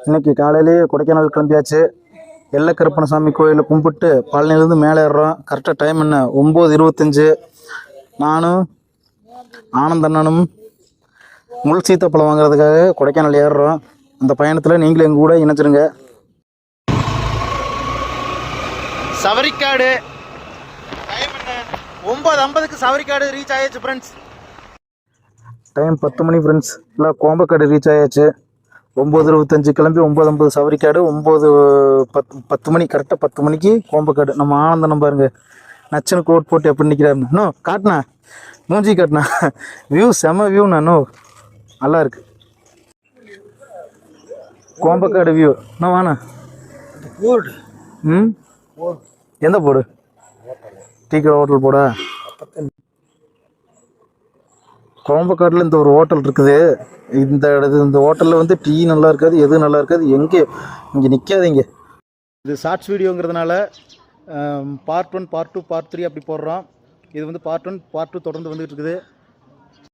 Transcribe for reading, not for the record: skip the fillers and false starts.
இன்றைக்கி காலையிலேயே கொடைக்கானல் கிளம்பியாச்சு. எல்லக்கருப்பணசாமி கோயிலில் கும்பிட்டு பழனிலேருந்து மேலே ஏறுறோம். கரெக்டாக டைம் என்ன 9:25. நானும் ஆனந்தண்ணனும் முள் சீத்தப்பழம் வாங்குறதுக்காக கொடைக்கானல் ஏறுறோம். அந்த பயணத்தில் நீங்களும் எங்கள் கூட இணைச்சிருங்க. சவரிக்காடு டைம் என்ன 9:50க்கு சவரிக்காடு ரீச் ஆயாச்சு ஃப்ரெண்ட்ஸ். டைம் 10 மணி ஃப்ரெண்ட்ஸ். இல்லை கோம்பக்காடு ரீச் ஆயாச்சு. 9:25 கிளம்பி 9:50 சவரிக்காடு. 9:10 மணி கரெக்டாக 10 மணிக்கு கோம்பக்காடு. நம்ம ஆனந்தம் பாருங்க நச்சுன்னு கோட் போட்டு எப்படி நிற்கிறாருன்னு. இன்னும் காட்டினா மூஞ்சி காட்டினா வியூ செம வியூ. நானும் நல்லா இருக்கு கோம்பக்காடு வியூ. என்ன வாண்ணா போடு? எந்த போடு? டீ கடை ஹோட்டல் போடா. கோம்பக்காட்டில் இந்த ஒரு ஹோட்டல் இருக்குது. இந்த ஹோட்டலில் வந்து டீ நல்லா இருக்காது, எது நல்லா இருக்காது. இங்கே நிற்காதீங்க. இது ஷார்ட்ஸ் வீடியோங்கிறதுனால பார்ட் 1 பார்ட் 2 பார்ட் 3 அப்படி போடுறோம். இது வந்து பார்ட் 1 பார்ட் 2 தொடர்ந்து வந்துகிட்டு இருக்குது.